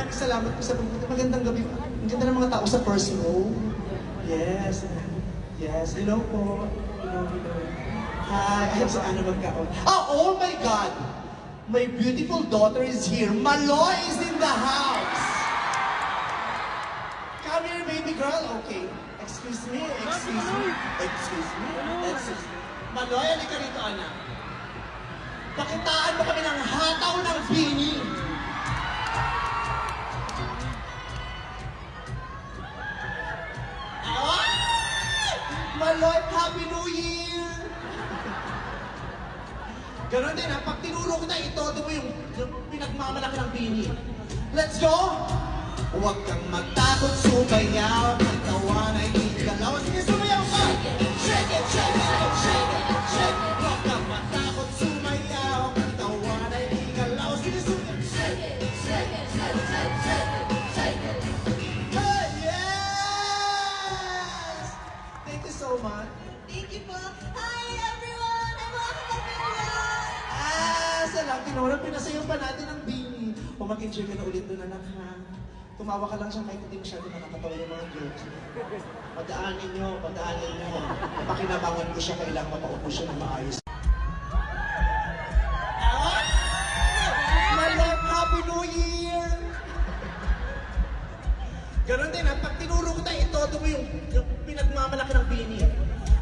Maraming salamat po sa pagpunta. Magandang gabi po. Ang ganda ng mga tao sa first row. Yes. Yes. Hello po. Hello. Hi. I have si Ana Magkaon. Oh my God! My beautiful daughter is here. Maloy is in the house. Come here, baby girl. Okay. Excuse me. Maloy, halika rito, anak. Pakitaan mo kami ng hataw ng bini. Maloy, Happy New Year! Ganon din ha, pag tinuro kita, itodo mo yung pinagmamalaki ng bini. Let's go! Huwag kang magtakot, sumayaw, ang tawa na igalaw. Sige, sumayaw ka! Shake it, shake it, shake it, shake it. Huwag kang matakot, sumayaw, ang tawa na igalaw. Sige, sumayaw. Shake it, shake it, shake it, shake it, shake it. Hey, yes! Thank you so much. Thank you po. Hi everyone! I'm welcome everyone! Salam, tinurang pinasayaw pa natin ang bini. O mag-enjoy ka na ulit doon, anak, ha? Tumawa ka lang siya kahit hindi masyado nakakatawa yung mga jokes. Padaanin nyo. Pakinabangan ko siya, kailangan mapaupo siya ng maayos. My love, Happy New Year! Ganon din ha, pag tinuro ko tayo, itodo mo yung pinagmamalaki ng bini.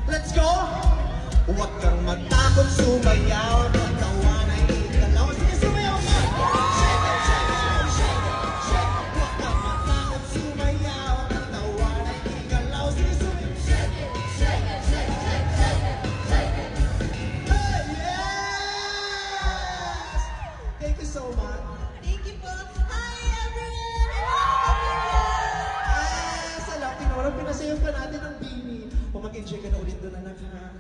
Let's go! Huwag kang matakot, sumayaw, pagtawa na ikalaw. Sige, sumayaw ka! Shake it, shake it, shake it, shake it. Huwag kang matakot, sumayaw, pagtawa na ikalaw. Sige, sumayaw. Shake it, shake it, shake it, shake it, shake it. Hey, yes! Thank you so much. Thank you po. Hi everyone! I'm welcome everyone! Salam, tinurang pinasayaw pa natin ang bini. O mag-enjoy ka na ulit doon, anak, ha?